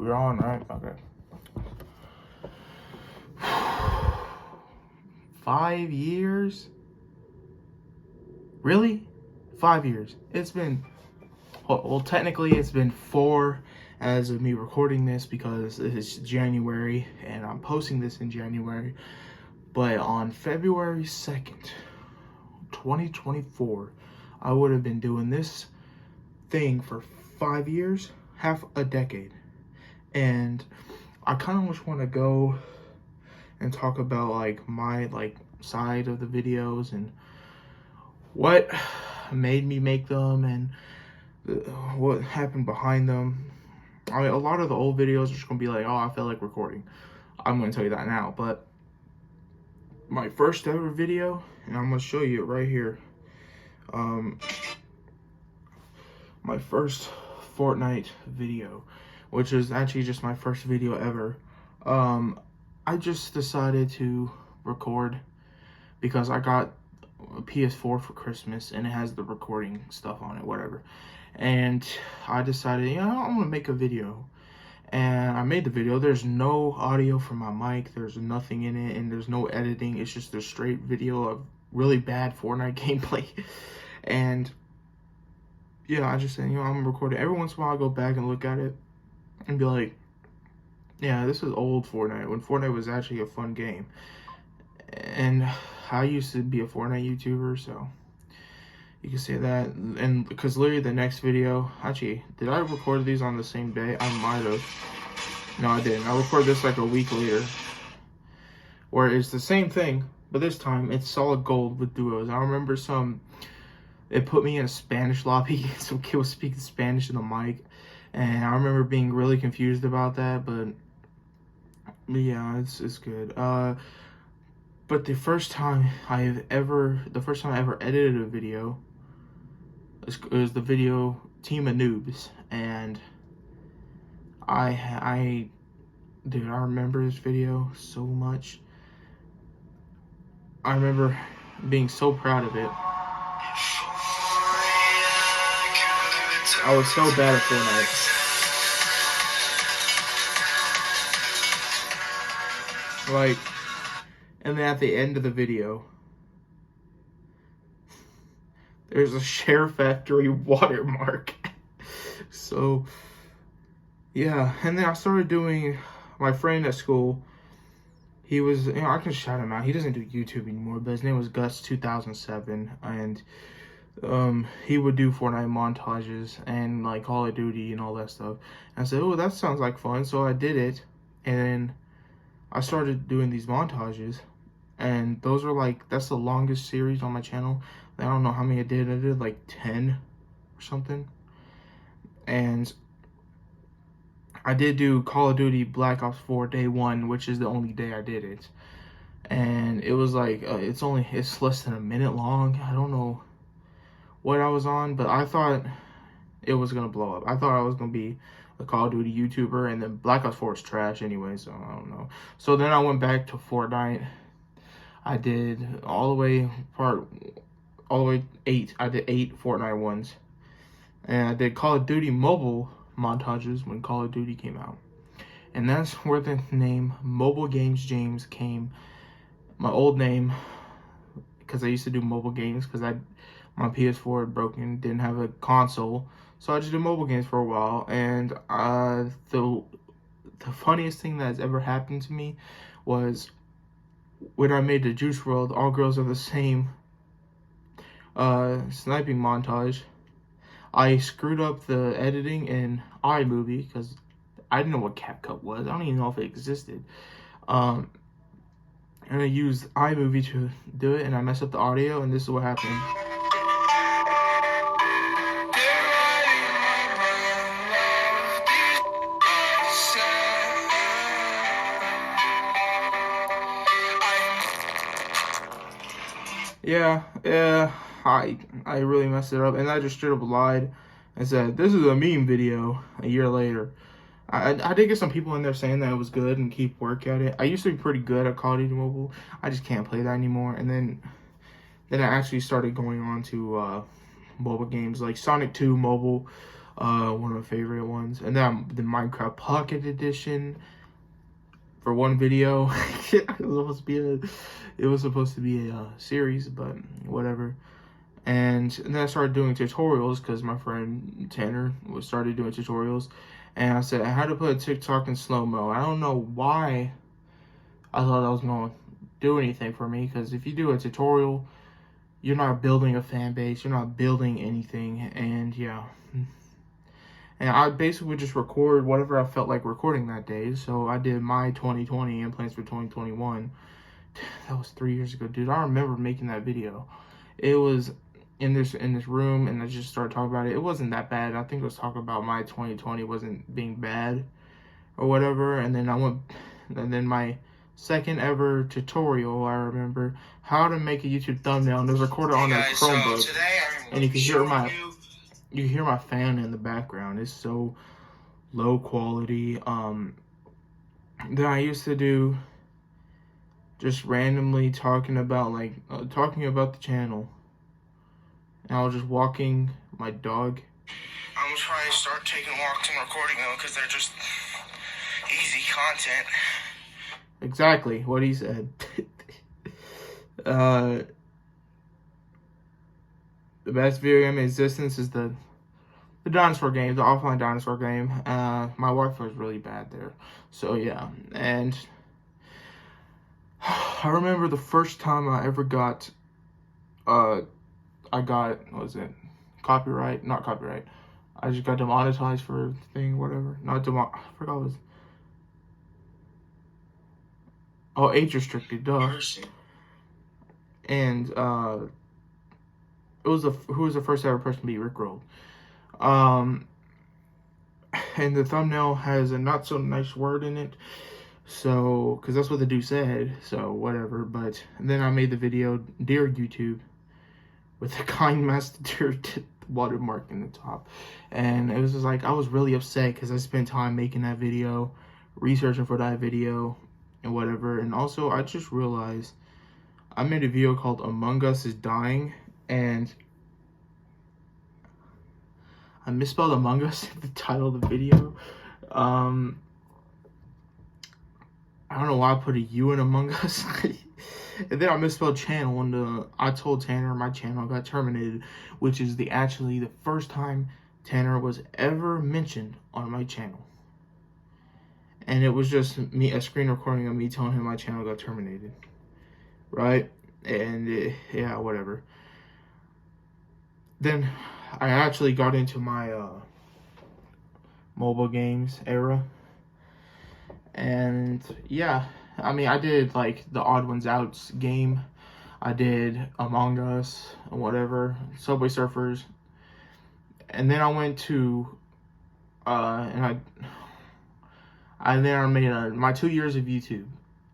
We're on, right? Okay. 5 years? Really? 5 years. It's been, well, technically it's been 4 as of me recording this because it's January and I'm posting this in January. But on February 2nd, 2024, I would have been doing this thing for 5 years, half a decade. And I kind of just want to go and talk about like my side of the videos and what made me make them and what happened behind them. I mean, a lot of the old videos are just gonna be like, oh, I felt like recording. I'm gonna tell you that now, but my first ever video, and I'm gonna show you it right here. My first Fortnite video, which is actually just my first video ever. I just decided to record because I got a PS4 for Christmas and it has the recording stuff on it, whatever. And I decided, you know, I'm gonna make a video. And I made the video. There's no audio from my mic, there's nothing in it, and there's no editing. It's just a straight video of really bad Fortnite gameplay. And yeah, I just said, you know, I'm recording. Every once in a while I go back and look at it and be like, yeah, this is old Fortnite, when Fortnite was actually a fun game. And I used to be a Fortnite YouTuber, so you can say that. And because literally the next video, actually, did I record these on the same day? I might have. No, I didn't. I recorded this like a week later, where it's the same thing, but this time it's solid gold with duos. I remember it put me in a Spanish lobby. Some kid was speaking Spanish in the mic, and I remember being really confused about that, but yeah, it's good. But the first time I ever edited a video was the video Team of Noobs, and dude, I remember this video so much. I remember being so proud of it. I was so bad at Fortnite. Like, and then at the end of the video, there's a Share Factory watermark. So, yeah. And then I started doing, my friend at school, he was, you know, I can shout him out. He doesn't do YouTube anymore, but his name was Gus2007. And he would do Fortnite montages and like Call of Duty and all that stuff. And I said, oh, that sounds like fun. So I did it. And then I started doing these montages. And those are like, that's the longest series on my channel. I don't know how many I did like 10 or something. And I did do Call of Duty Black Ops 4 day 1, which is the only day I did it. And it was like, it's less than a minute long. I don't know what I was on, but I thought it was gonna blow up. I thought I was gonna be a Call of Duty YouTuber, and then Black Ops 4 is trash anyway, so I don't know. So then I went back to Fortnite. I did all the way 8. I did 8 Fortnite ones. And I did Call of Duty mobile montages when Call of Duty came out. And that's where the name Mobile Games James came. My old name, because I used to do mobile games, because my PS4 had broken, didn't have a console. So I just did mobile games for a while. And the funniest thing that has ever happened to me was when I made the Juice WRLD All Girls Are the Same sniping montage. I screwed up the editing in iMovie because I didn't know what CapCut was. I don't even know if it existed. And I used iMovie to do it, and I messed up the audio, and this is what happened. Yeah, I really messed it up, and I just straight up lied and said, this is a meme video a year later. I did get some people in there saying that it was good and keep work at it. I used to be pretty good at Call of Duty Mobile. I just can't play that anymore. And then I actually started going on to mobile games like Sonic 2 Mobile, one of my favorite ones. And then the Minecraft Pocket Edition for one video. It was supposed to be a series, but whatever. And then I started doing tutorials because my friend Tanner started doing tutorials. And I said I had to put a TikTok in slow-mo. I don't know why I thought that was going to do anything for me, because if you do a tutorial, you're not building a fan base, you're not building anything. And yeah, and I basically would just record whatever I felt like recording that day. So I did my 2020 and plans for 2021. That was 3 years ago, dude. I remember making that video. It was in this room, and I just started talking about it. It wasn't that bad. I think it was talking about my 2020 wasn't being bad or whatever. And then my second ever tutorial, I remember how to make a YouTube thumbnail, and it was recorded on a Chromebook. And you can hear my fan in the background. It's so low quality. Then I used to do just randomly talking about the channel. And I was just walking my dog. I'm gonna try to start taking walks and recording them because they're just easy content. Exactly what he said. The best video game in existence is the dinosaur game, the offline dinosaur game. My wife was really bad there. So yeah, and I remember the first time I ever got, what was it? Copyright? Not copyright. I just got demonetized for a thing, whatever. I forgot what it was. Oh, age restricted, duh. And who was the first ever person to be Rickrolled? And the thumbnail has a not so nice word in it, so because that's what the dude said. So whatever. But then I made the video, Dear YouTube, with the Kind Master Deer watermark in the top, and it was just like I was really upset because I spent time making that video, researching for that video, and whatever. And also I just realized I made a video called Among Us is Dying, and I misspelled Among Us in the title of the video. I don't know why I put a U in Among Us. And then I misspelled channel, and I told Tanner my channel got terminated, which is actually the first time Tanner was ever mentioned on my channel. And it was just a screen recording of me telling him my channel got terminated. Right? And yeah, whatever. Then I actually got into my mobile games era. And yeah, I mean, I did like the Odd Ones Outs game. I did Among Us and whatever, Subway Surfers. And then I went to, and I made my 2 years of YouTube.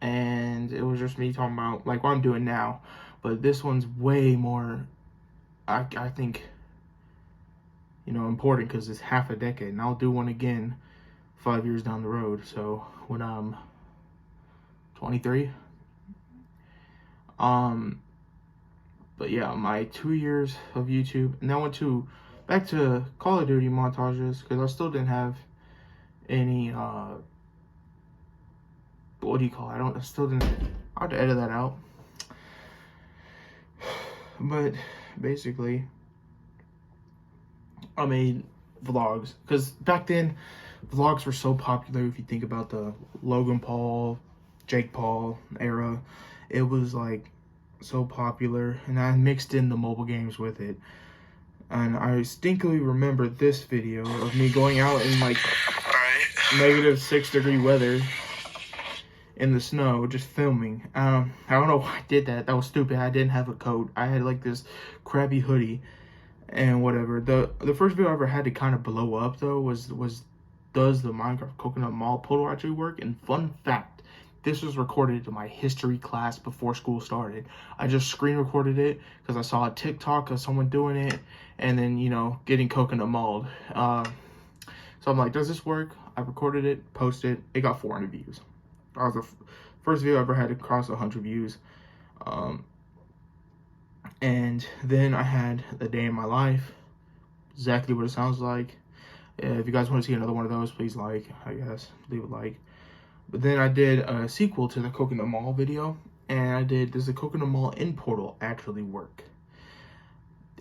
And it was just me talking about like what I'm doing now. But this one's way more, I think, important because it's half a decade. And I'll do one again 5 years down the road. So when I'm 23. But yeah, my 2 years of YouTube, and then I went back to Call of Duty montages because I still didn't have any what do you call it? I had to edit that out. But basically, I made vlogs because back then vlogs were so popular. If you think about the Logan Paul, Jake Paul era, it was like so popular, and I mixed in the mobile games with it. And I distinctly remember this video of me going out in like -6-degree weather in the snow, just filming. I don't know why I did that. That was stupid. I didn't have a coat. I had like this crappy hoodie and whatever. The first video I ever had to kind of blow up though was does the Minecraft Coconut Mall photo actually work? And fun fact, this was recorded in my history class before school started. I just screen recorded it because I saw a TikTok of someone doing it, and then getting coconut mauled. So I'm like, does this work? I recorded it, posted it got 400 views. That was the first video I ever had to cross 100 views. And then I had A Day in My Life, exactly what it sounds like. If you guys want to see another one of those, please I guess, leave a like. But then I did a sequel to the Coconut Mall video, and I did, does the Coconut Mall in Portal actually work?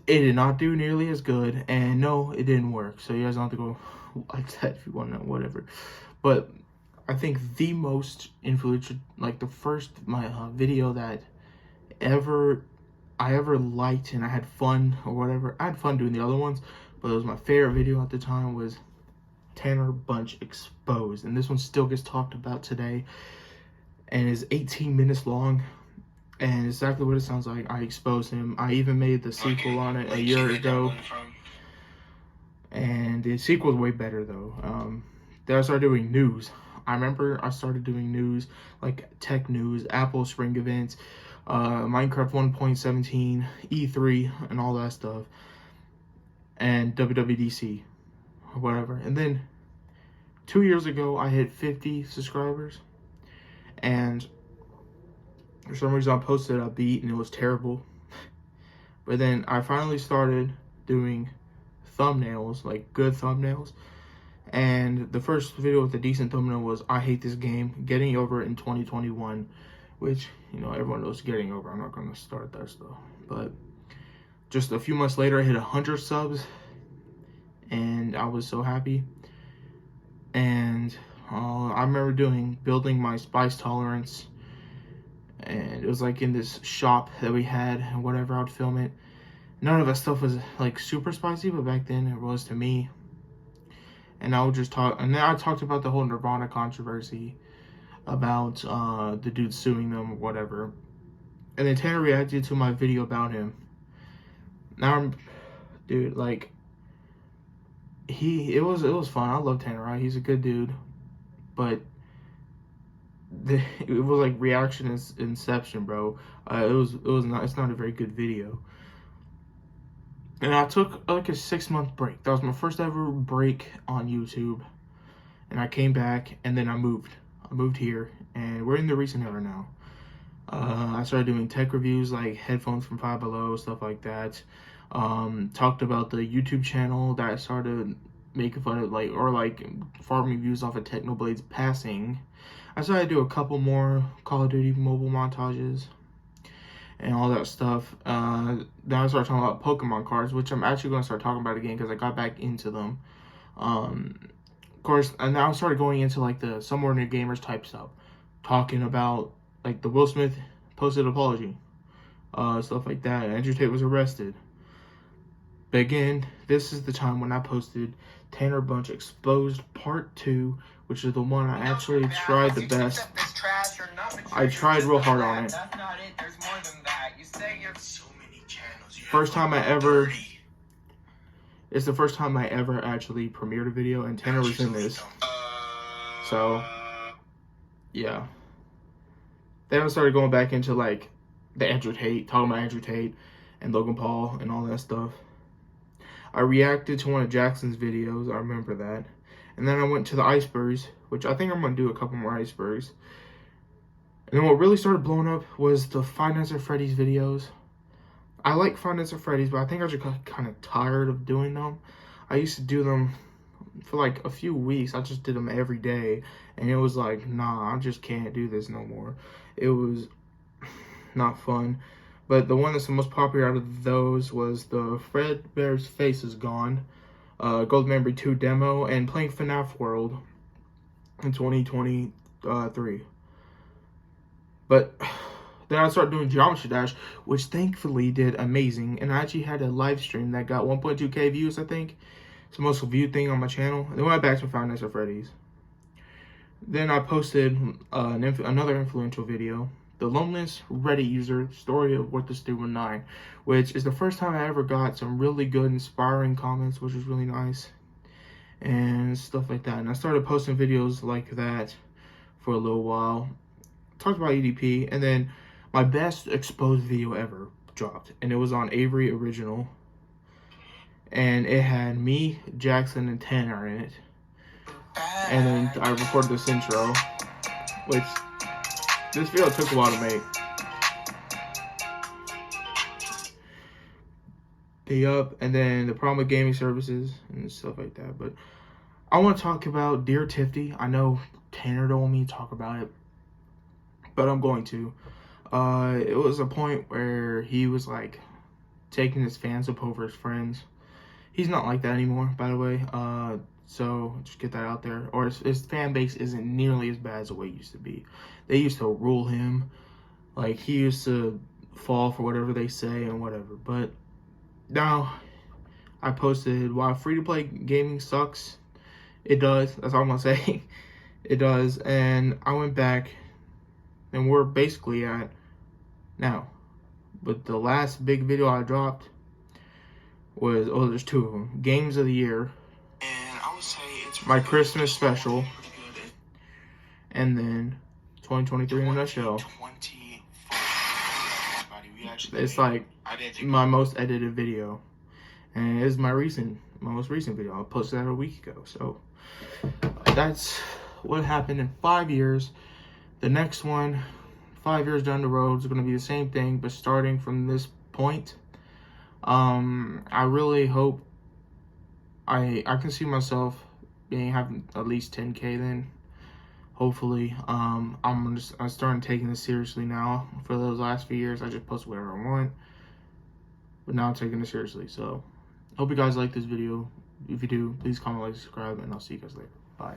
It did not do nearly as good, and no, it didn't work. So you guys don't have to go like that if you want to know, whatever. But I think the most influential, like the first video that I ever liked and I had fun or whatever. I had fun doing the other ones, but it was my favorite video at the time was Tanner Bunch Exposed, and this one still gets talked about today and is 18 minutes long, and exactly what it sounds like. I exposed him. I even made the sequel on it a year ago, and the sequel is way better though. Then I started doing news. I remember I started doing news, like tech news, Apple Spring events, Minecraft 1.17, E3, and all that stuff, and WWDC, or whatever. And then 2 years ago, I hit 50 subscribers, and for some reason I posted a beat, and it was terrible. But then I finally started doing thumbnails, like good thumbnails. And the first video with a decent thumbnail was I Hate This Game, Getting Over It in 2021, which, you know, everyone knows getting over. I'm not going to start that stuff. But just a few months later, I hit 100 subs, and I was so happy. And I remember building my spice tolerance, and it was like in this shop that we had, and whatever, I'd film it. None of that stuff was like super spicy, but back then it was to me. And I would just talk, and then I talked about the whole Nirvana controversy about the dude suing them or whatever. And then Tanner reacted to my video about him. Now, dude, like, it was fun. I love Tanner, right? He's a good dude, but it was like reaction is inception, bro. It's not a very good video. And I took like a 6-month break. That was my first ever break on YouTube. And I came back, and then I moved. I moved here, and we're in the recent era now. I started doing tech reviews, like headphones from Five Below, stuff like that. Talked about the YouTube channel that I started making fun of, like farming views off of Technoblade's passing. I started to do a couple more Call of Duty mobile montages and all that stuff. Then I started talking about Pokemon cards, which I'm actually going to start talking about again because I got back into them. Of course, and now I started going into like the Somewhere Near Gamers type stuff, talking about like the Will Smith posted apology, stuff like that. Andrew Tate was arrested. But again, this is the time when I posted Tanner Bunch Exposed Part 2, which is the one I actually tried the best. I tried real hard on it. That's not it. There's more than that. You say you have so many channels. First time I ever. It's the first time I ever actually premiered a video, and Tanner was in this. So, yeah. Then I started going back into like the Andrew Tate, talking about Andrew Tate and Logan Paul and all that stuff. I reacted to one of Jackson's videos. I remember that. And then I went to the icebergs, which I think I'm going to do a couple more icebergs. And then what really started blowing up was the Five Nights at Freddy's videos. I like Five Nights at Freddy's, but I think I just got kind of tired of doing them. I used to do them for like a few weeks. I just did them every day. And it was like, nah, I just can't do this no more. It was not fun. But the one that's the most popular out of those was the Fredbear's Face is Gone, Gold Memory 2 demo, and playing FNAF World in 2023. But then I started doing Geometry Dash, which thankfully did amazing. And I actually had a live stream that got 1.2K views, I think. It's the most viewed thing on my channel. And then went back to Five Nights at Freddy's. Then I posted another influential video, the Loneliest Reddit User Story of What the Stupid 9, which is the first time I ever got some really good, inspiring comments, which was really nice, and stuff like that. And I started posting videos like that for a little while. Talked about EDP, and then my best exposed video ever dropped, and it was on Avery Original, and it had me, Jackson, and Tanner in it. And then I recorded this intro, which this video took a while to make. And then the problem with gaming services and stuff like that. But I want to talk about Dear Tifty. I know Tanner don't want me to talk about it, but I'm going to. It was a point where he was like taking his fans up over his friends. He's not like that anymore, by the way. So just get that out there. Or his fan base isn't nearly as bad as the way it used to be. They used to rule him. Like, he used to fall for whatever they say and whatever. But now I posted, while free-to-play gaming sucks, it does. That's all I'm going to say. It does. And I went back, and we're basically at now. But the last big video I dropped was, there's two of them. Games of the Year. And I would say it's my Christmas special. And then 2023 in a nutshell. It's like my most edited video. And it is my most recent video. I posted that a week ago. So that's what happened in 5 years. The next one, 5 years down the road, is going to be the same thing, but starting from this point. I really hope I can see myself having at least 10K then. Hopefully. I'm starting taking this seriously now. For those last few years, I just post whatever I want. But now I'm taking it seriously. So, hope you guys like this video. If you do, please comment, like, subscribe, and I'll see you guys later. Bye.